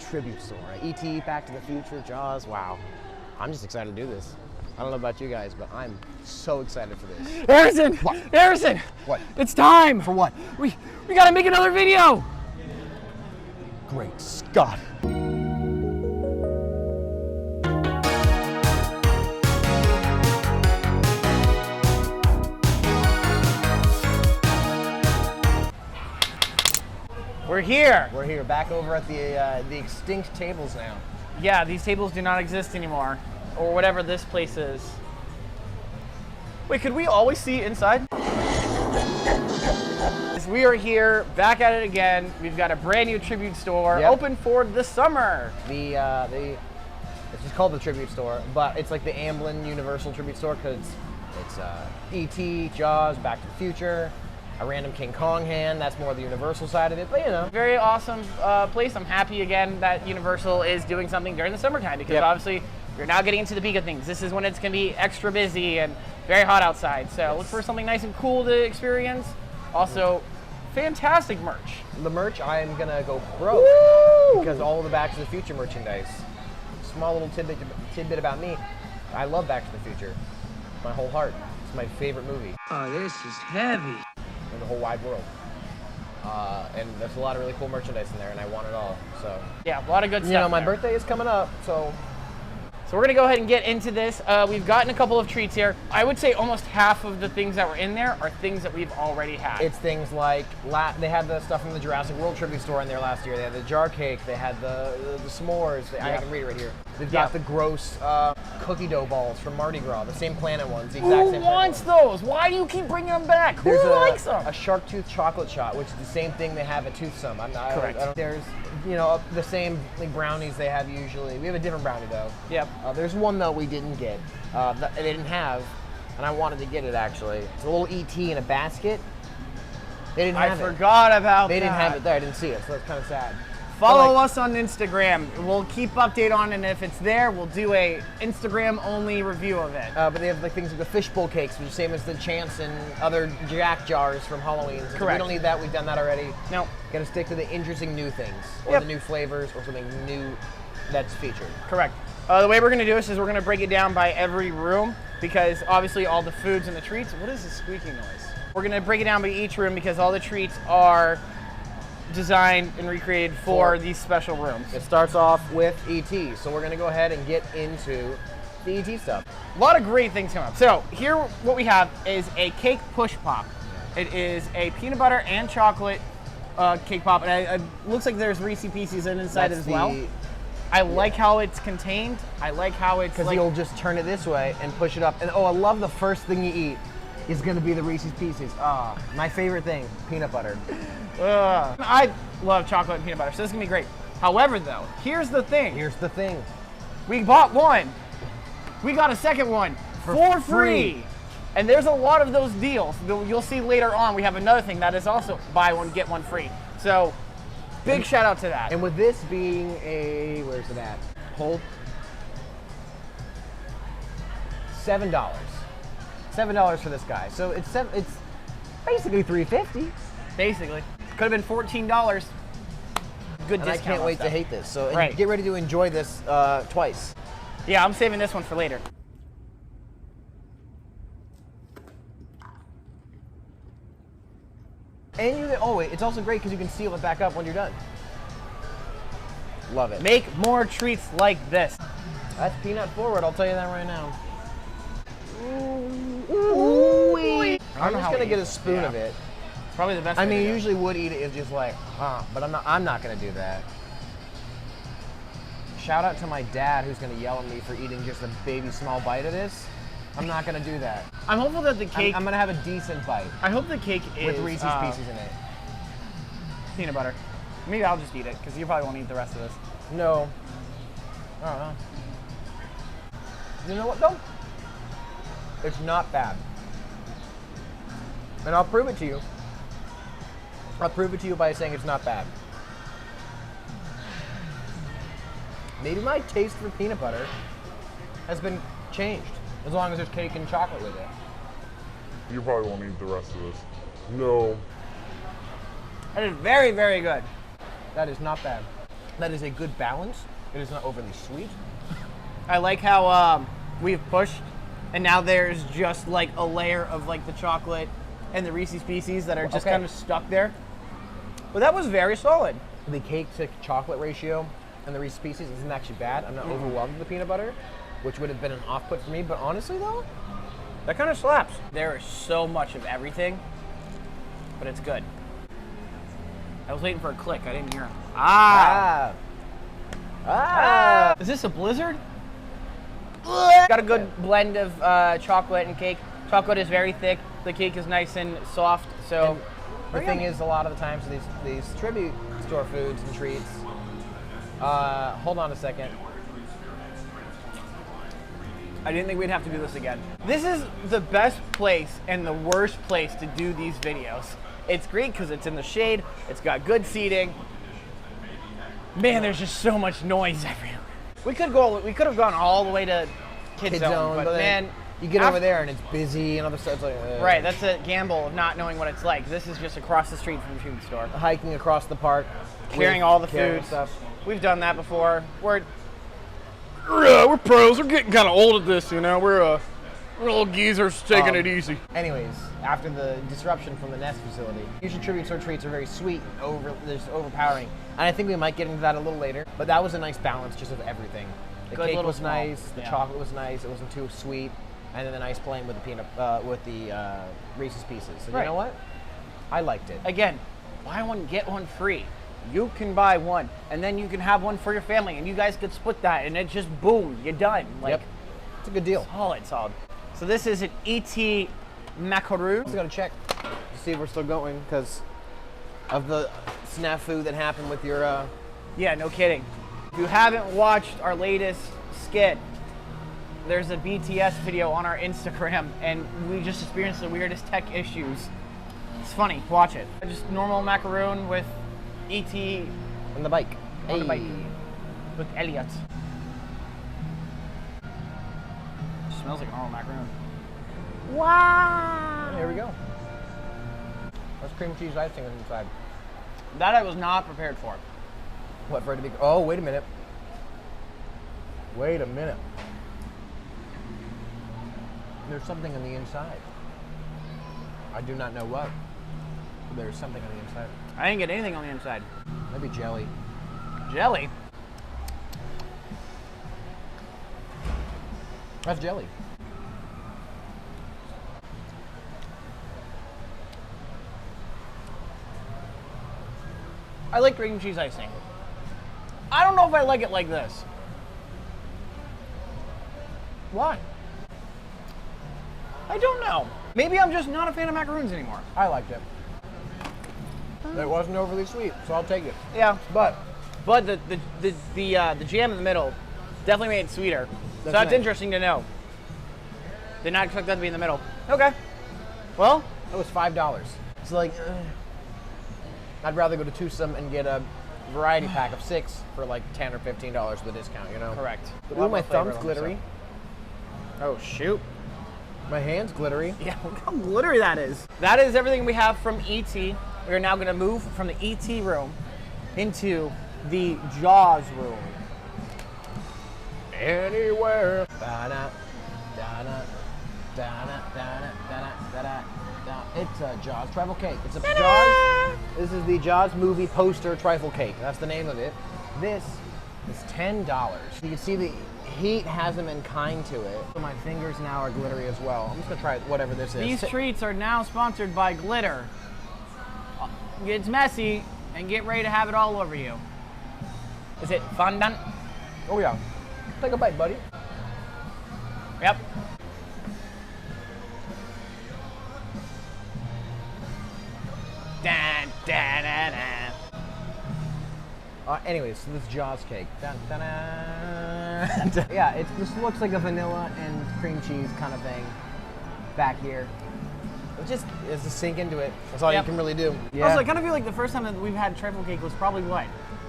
tribute store. E.T., Back to the Future, Jaws, wow. I'm just excited to do this. I don't know about you guys, but I'm so excited for this. Harrison! What? Harrison! What? It's time! For what? We gotta make another video! Great Scott. We're here! We're here, back over at the extinct tables now. Yeah, these tables do not exist anymore. Or whatever this place is. Wait, could we always see inside? We are here, back at it again. We've got a brand new tribute store, open for the summer. It's just called the tribute store, but it's like the Amblin Universal tribute store because it's E.T., Jaws, Back to the Future, a random King Kong hand. That's more the Universal side of it, but you know. Very awesome place. I'm happy again that Universal is doing something during the summertime because obviously you're now getting into the peak of things. This is when it's going to be extra busy and very hot outside. So look for something nice and cool to experience. Also, fantastic merch. The merch, I'm going to go broke because all of the Back to the Future merchandise. Small little tidbit about me. I love Back to the Future. My whole heart. It's my favorite movie. Oh, this is heavy. In the whole wide world. And there's a lot of really cool merchandise in there, and I want it all. So yeah, a lot of good stuff. You know, my birthday is coming up, so we're gonna go ahead and get into this. We've gotten a couple of treats here. I would say almost half of the things that were in there are things that we've already had. It's things like, they had the stuff from the Jurassic World tribute store in there last year. They had the jar cake, they had the s'mores. I can read it right here. They've got the gross cookie dough balls from Mardi Gras, the same planet ones, the exact same Who wants those? Why do you keep bringing them back? Who likes them? A shark tooth chocolate shot, which is the same thing they have at Toothsome. Correct. There's, you know, the same like brownies they have usually. We have a different brownie though. Yep. There's one though we didn't get, that they didn't have, and I wanted to get it actually. It's a little E.T. in a basket. They didn't have it. I forgot about that. They didn't have it there. I didn't see it, so that's kind of sad. Follow us on Instagram. We'll keep update on it, and if it's there, we'll do a Instagram-only review of it. But they have like things like the fishbowl cakes, which is the same as the Chance and other Jack jars from Halloween. So Correct. We don't need that. We've done that already. No. Got to stick to the interesting new things, or the new flavors, or something new that's featured. Correct. The way we're going to do this is we're going to break it down by every room, because obviously all the foods and the treats. What is this squeaking noise? We're going to break it down by each room because all the treats are designed and recreated for these special rooms. It starts off with E.T., so we're going to go ahead and get into the E.T. stuff. A lot of great things coming up. So here what we have is a cake push pop. It is a peanut butter and chocolate cake pop, and it looks like there's Reese's Pieces inside as well. I like how it's contained. I like how it's because you'll just turn it this way and push it up. And oh, I love the first thing you eat is going to be the Reese's Pieces. My favorite thing, peanut butter. I love chocolate and peanut butter, so this is going to be great. However, though, here's the thing. Here's the thing. We bought one. We got a second one for free. And there's a lot of those deals. You'll see later on we have another thing that is also buy one, get one free. So big shout out to that. And with this being a, where's it at? Hold. $7. $7 for this guy. So it's basically $3.50. Basically. Could have been $14. Good discount. I can't wait to hate this. So right. Get ready to enjoy this twice. Yeah, I'm saving this one for later. And it's also great because you can seal it back up when you're done. Love it. Make more treats like this. That's peanut forward, I'll tell you that right now. I'm just gonna get a spoon of it. Probably the best. I mean, you usually would eat it. It's just like, but I'm not gonna do that. Shout out to my dad who's gonna yell at me for eating just a baby small bite of this. I'm not gonna do that. I'm hopeful that the cake. I'm gonna have a decent bite. I hope the cake is with Reese's Pieces in it. Peanut butter. Maybe I'll just eat it because you probably won't eat the rest of this. No. I don't know. You know what though? It's not bad. And I'll prove it to you. I'll prove it to you by saying it's not bad. Maybe my taste for peanut butter has been changed, as long as there's cake and chocolate with it. You probably won't eat the rest of this. No. That is very, very good. That is not bad. that is a good balance. It is not overly sweet. I like how we've pushed, and now there's just like a layer of like the chocolate and the Reese's Pieces that are just kind of stuck there. But that was very solid. The cake to chocolate ratio and the Reese's Pieces isn't actually bad. I'm not overwhelmed with the peanut butter, which would have been an off-put for me. But honestly, though, that kind of slaps. There is so much of everything, but it's good. I was waiting for a click. I didn't hear him. Ah. Is this a blizzard? Got a good blend of chocolate and cake. Chocolate is very thick. The cake is nice and soft. So the thing is, a lot of the times these tribute store foods and treats. Hold on a second. I didn't think we'd have to do this again. This is the best place and the worst place to do these videos. It's great because it's in the shade. It's got good seating. Man, there's just so much noise everywhere. We could have gone all the way to Kids Zone, but man, you get over there and it's busy and other stuff. It's like, right, that's a gamble of not knowing what it's like. This is just across the street from the food store. Hiking across the park, carrying all the food stuff. We've done that before. We're pros. We're getting kind of old at this, you know. We're little geezers taking it easy. Anyways, after the disruption from the Nest facility, usually tribute store treats are very sweet, just overpowering. And I think we might get into that a little later. But that was a nice balance just of everything. The Good cake little was small. nice, the chocolate was nice, it wasn't too sweet, and then the nice plain with the Reese's Pieces. So you know what? I liked it. Again, buy one, get one free. You can buy one, and then you can have one for your family, and you guys could split that, and it just boom, you're done. Like, it's a good deal. Solid. So this is an E.T. macaroon. Just gotta check to see if we're still going because of the snafu that happened with your. Yeah, no kidding. If you haven't watched our latest skit, there's a BTS video on our Instagram, and we just experienced the weirdest tech issues. It's funny. Watch it. Just normal macaroon with E.T. on the bike. on the bike with Elliot. Smells like a normal macaroon. Wow! Here we go. That's cream cheese icing inside. That I was not prepared for. What for it to be? Oh, wait a minute. Wait a minute. There's something on the inside. I do not know what. But there's something on the inside. I didn't get anything on the inside. Maybe jelly. Jelly? That's jelly. I like cream cheese icing. I don't know if I like it like this. Why? I don't know. Maybe I'm just not a fan of macaroons anymore. I liked it. It wasn't overly sweet, so I'll take it. Yeah, But the jam in the middle definitely made it sweeter. So that's nice. interesting to know. Did not expect that to be in the middle. Okay. Well, it was $5. It's like, I'd rather go to Twosome and get a variety pack of 6 for like $10 or $15 with a discount, you know? correct. Ooh, my thumb's glittery. Oh, shoot. My hand's glittery. Yeah, look how glittery that is. That is everything we have from E.T. We are now going to move from the E.T. room into the Jaws room. Anywhere. Da-da, da-da, da-da, da-da, da-da, da-da, da. It's a Jaws trifle cake. It's a Jaws. This is the Jaws movie poster trifle cake. That's the name of it. This is $10. You can see the heat hasn't been kind to it. So my fingers now are glittery as well. I'm just gonna try whatever this is. These treats are now sponsored by glitter. It's messy, and get ready to have it all over you. Is it fondant? Oh yeah. Take a bite, buddy. Yep. Dan, dan, dan, dan. Anyways, so this Jaws cake. Dun, dun, dun. Yeah, this looks like a vanilla and cream cheese kind of thing back here. It just sink into it. That's all you can really do. Yeah. Also, I kind of feel like the first time that we've had trifle cake was probably what?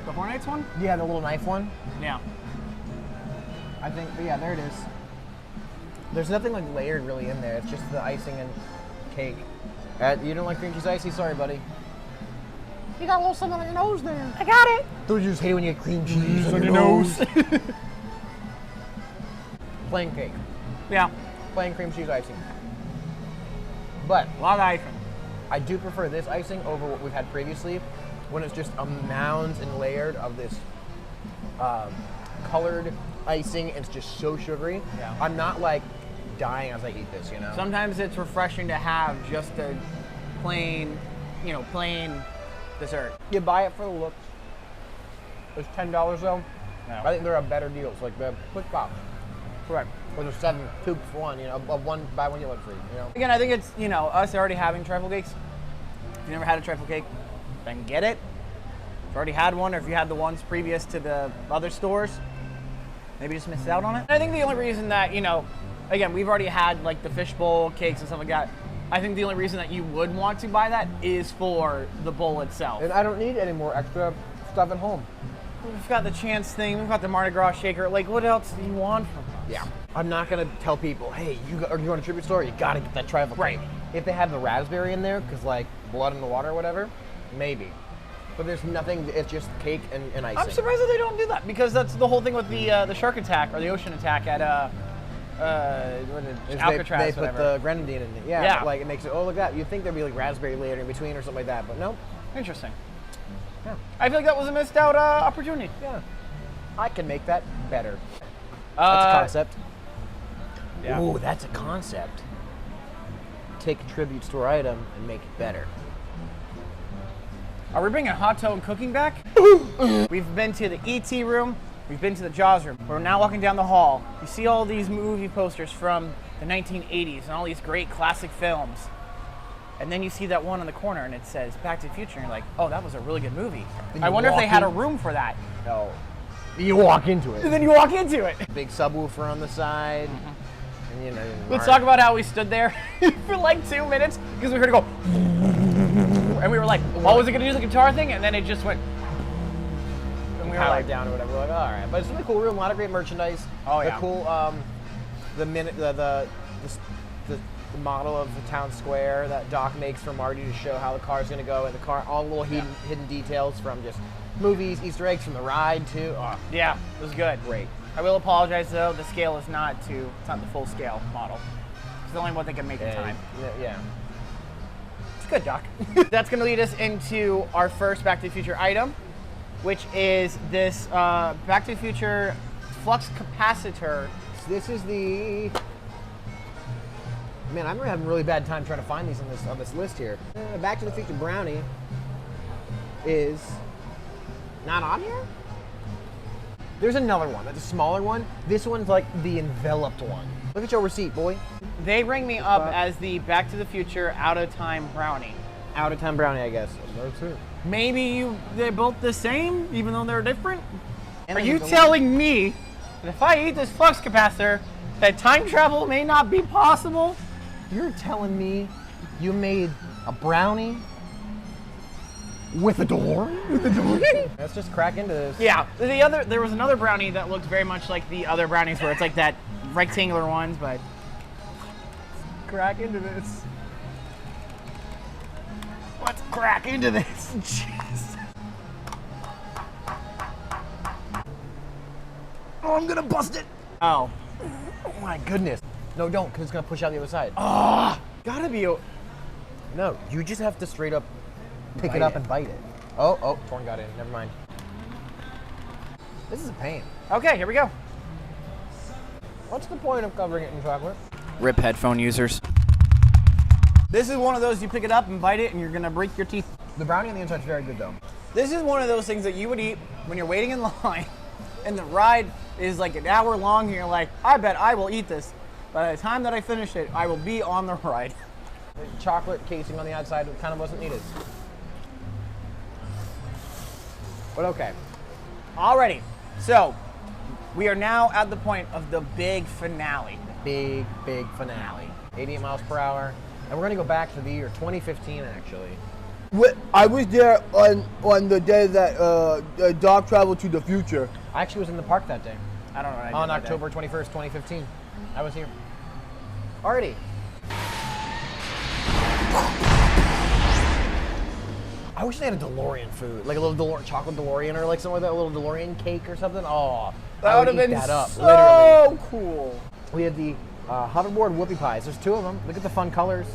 The Hornets one? Yeah, the little knife one. Yeah. I think, but yeah, there it is. There's nothing like layered really in there. It's just the icing and cake. You don't like cream cheese icy? Sorry, buddy. You got a little something on your nose there. I got it. Don't you just hate when you get cream cheese on your nose. Plain cake. Yeah, Plain cream cheese icing. But a lot of icing. I do prefer this icing over what we've had previously, when it's just a mounds and layered of this colored icing. It's just so sugary. Yeah. I'm not like dying as I eat this, you know? Sometimes it's refreshing to have just a plain, plain dessert. You buy it for the looks. It's $10 though. No. I think there are better deals, like the Quick Pop. Correct. Or there's 7 tubes for one, one buy one get one free, Again, I think it's, us already having trifle cakes. If you've never had a trifle cake, then get it. If you've already had one, or if you had the ones previous to the other stores, maybe just missed out on it. And I think the only reason that, again, we've already had like the fishbowl cakes and stuff like that. I think the only reason that you would want to buy that is for the bowl itself. And I don't need any more extra stuff at home. We've got the Chance thing, we've got the Mardi Gras shaker. Like, what else do you want from us? Yeah. I'm not going to tell people, hey, are you going to tribute store? You got to get that trifle cake. If they have the raspberry in there, because like blood in the water or whatever, maybe. But there's nothing, it's just cake and icing. I'm surprised that they don't do that, because that's the whole thing with the shark attack, or the ocean attack at Alcatraz, they put the grenadine in it. Yeah. Like it makes it, look at that. You'd think there'd be like raspberry layer in between or something like that, but no. Interesting. Yeah. I feel like that was a missed out opportunity. Yeah. I can make that better. That's a concept. Yeah. Ooh, that's a concept. Take a tribute store item and make it better. Are we bringing HaTo and cooking back? We've been to the E.T. room. We've been to the Jaws room. We're now walking down the hall. You see all these movie posters from the 1980s and all these great classic films. And then you see that one in the corner and it says Back to the Future. And you're like, oh, that was a really good movie. I wonder if they had a room for that. No. You walk into it. And then you walk into it. Big subwoofer on the side. And, Let's talk about how we stood there for like 2 minutes because we heard it go. And we were like, oh, was it going to do the guitar thing? And then it just went. And we were like, down or whatever. We're like, all right. But it's a really cool room. A lot of great merchandise. Oh, yeah. The cool, the model of the town square that Doc makes for Marty to show how the car's going to go, and the car, all the little hidden details from just movies, Easter eggs from the ride too. Oh, yeah, it was good. great. I will apologize though, the scale is not the full scale model. It's only what they can make in time. Yeah. It's good, Doc. That's going to lead us into our first Back to the Future item, which is this Back to the Future flux capacitor. So this is the. Man, I'm having a really bad time trying to find these on this list here. Back to the Future Brownie is not on here? There's another one. That's a smaller one. This one's like the enveloped one. Look at your receipt, boy. They ring me up as the Back to the Future Out of Time Brownie. Out of Time Brownie, I guess. That's it. Maybe they're both the same, even though they're different? And Are you telling me that if I eat this flux capacitor, that time travel may not be possible? You're telling me you made a brownie with a door? Let's just crack into this. Yeah, there was another brownie that looked very much like the other brownies where it's like that rectangular ones, but let's crack into this. Let's crack into this. Jeez. Oh, I'm gonna bust it. Oh. Oh my goodness. No, don't, because it's gonna push out the other side. Oh, gotta be. No, you just have to straight up pick it up and bite it. Oh, Toren got in. Never mind. This is a pain. Okay, here we go. What's the point of covering it in chocolate? RIP headphone users. This is one of those you pick it up and bite it and you're gonna break your teeth. The brownie on the inside is very good though. This is one of those things that you would eat when you're waiting in line and the ride is like an hour long and you're like, I bet I will eat this. By the time that I finish it, I will be on the ride. The chocolate casing on the outside kind of wasn't needed. But okay. Alrighty, so we are now at the point of the big finale. Big finale. 88 miles per hour. And we're gonna go back to the year 2015 actually. I was there on the day that Doc traveled to the future. I actually was in the park that day. I don't know what I did On that day. October 21st, 2015. I was here. Already. I wish they had a DeLorean food, like a little chocolate DeLorean or like something like that, a little DeLorean cake or something. Oh, That would have been that up, so literally. cool. We had the Hoverboard Whoopie pies. There's 2 of them. Look at the fun colors.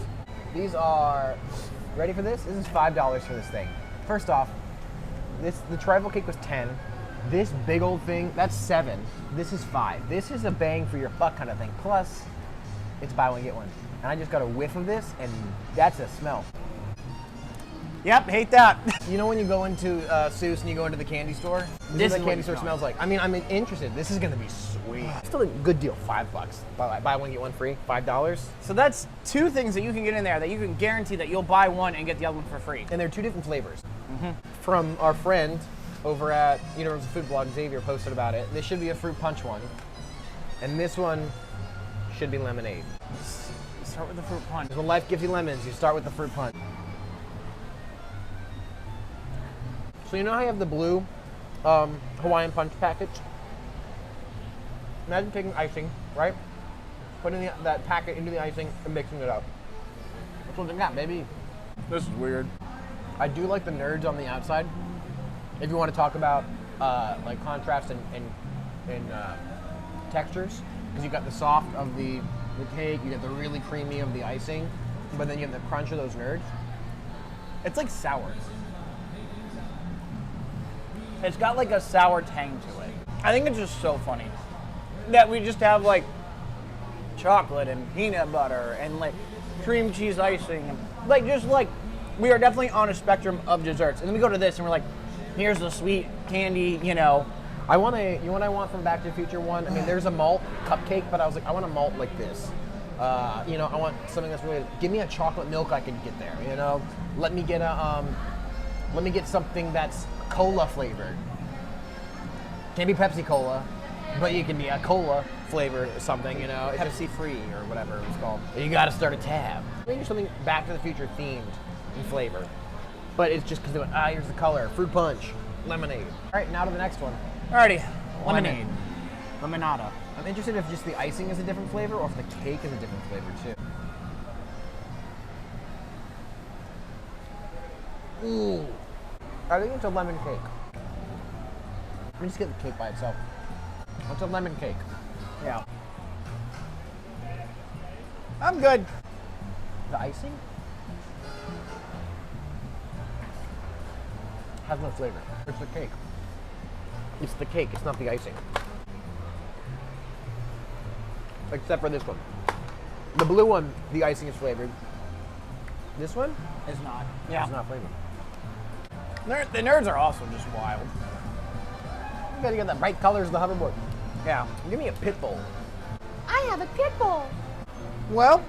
These are, ready for this? This is $5 for this thing. First off, the tribal cake was 10. This big old thing, that's 7. This is 5. This is a bang for your buck kind of thing. Plus, it's buy one, get one. And I just got a whiff of this, and that's a smell. Yep, hate that. You know when you go into Seuss and you go into the candy store? This is is what what candy you store smell. smells like. I mean, I'm interested. This is gonna be sweet. Still a good deal, $5. Buy one, get one free, $5. So that's 2 things that you can get in there that you can guarantee that you'll buy one and get the other one for free. And they're 2 different flavors. From our friend over at Universal Food Blog, Xavier posted about it. This should be a fruit punch one. And this one should be lemonade. Start with the fruit punch. When life gives you lemons, you start with the fruit punch. So you know how you have the blue Hawaiian punch package? Imagine taking icing, right? Putting that packet into the icing and mixing it up. That's what they got, baby. This is weird. I do like the nerds on the outside. If you want to talk about like contrast and textures, because you got the soft of the cake, you got the really creamy of the icing, but then you have the crunch of those nerds. It's like sour. It's got like a sour tang to it. I think it's just so funny that we just have like chocolate and peanut butter and like cream cheese icing and like just like we are definitely on a spectrum of desserts. And then we go to this and we're like, here's the sweet candy, you know. You know what I want from Back to the Future one? I mean, there's a malt cupcake, but I was like, I want a malt like this. You know, I want something that's really, give me a chocolate milk I can get there, you know? Let me get something that's cola flavored. Can't be Pepsi Cola, but you can be a cola flavor or something, you know? Pepsi free or whatever it's called. You gotta start a tab. Maybe something Back to the Future themed in flavor. But it's just because they went, here's the color, fruit punch, lemonade. All right, now to the next one. Alrighty, lemonade. Lemonada. I'm interested if just the icing is a different flavor or if the cake is a different flavor too. Ooh. I think it's a lemon cake. Let me just get the cake by itself. It's a lemon cake. Yeah. I'm good. The icing has no flavor. It's the cake. It's the cake, it's not the icing. Except for this one. The blue one, the icing is flavored. This one It's not. Yeah. is not flavored. The nerds are also just wild. You gotta get the bright colors of the hoverboard. Yeah. Give me a pit bull. I have a pit bull. Well,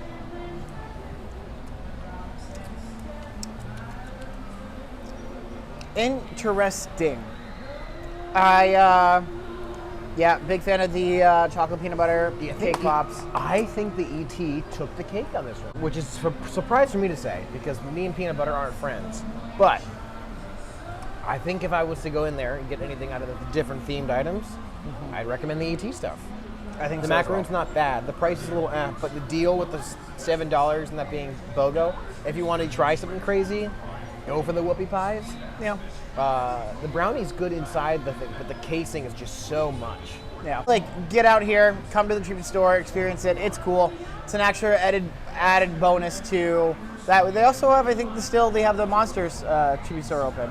interesting. Yeah, big fan of the chocolate peanut butter cake pops. I think the ET took the cake on this one, which is a surprise for me to say because me and peanut butter aren't friends. But I think if I was to go in there and get anything out of the different themed items, I'd recommend the ET stuff. I think The so as macaroon's well. not bad. The price is a little but the deal with the $7 and that being BOGO, if you want to try something crazy, go for the whoopie pies. Yeah. The brownie's good inside the thing, but the casing is just so much. Yeah. Like, get out here, come to the treatment store, experience it. It's cool. It's an extra added bonus to that. They also have, I think, they have the Monsters treatment store open.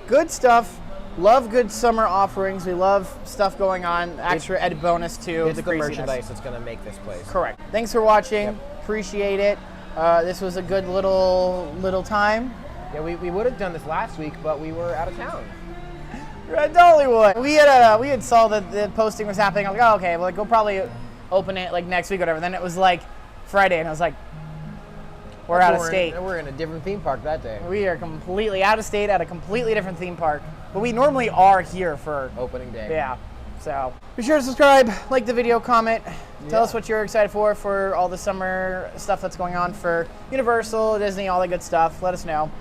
Good stuff. Love good summer offerings. We love stuff going on. Extra added bonus to It's the the craziness. merchandise that's going to make this place. Correct. Thanks for watching. Yep. Appreciate it. This was a good little time. Yeah, we would have done this last week, but we were out of town. Red Dollywood. We had saw that the posting was happening. I was like, oh, okay, well, like, we'll probably open it like next week or whatever. Then it was like Friday, and I was like, we're out of state. We're in a different theme park that day. We are completely out of state at a completely different theme park. But we normally are here for Opening day. yeah. So be sure to subscribe, like the video, comment, tell us what you're excited for all the summer stuff that's going on for Universal, Disney, all that good stuff. Let us know.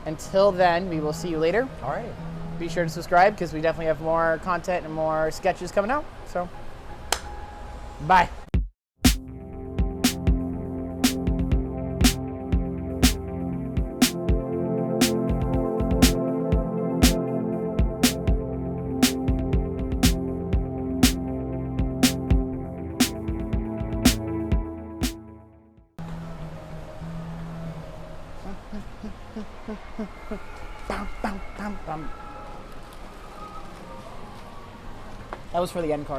Until then, we will see you later. All right. Be sure to subscribe because we definitely have more content and more sketches coming out. So, bye. Bum, bum, bum, bum. That was for the end card.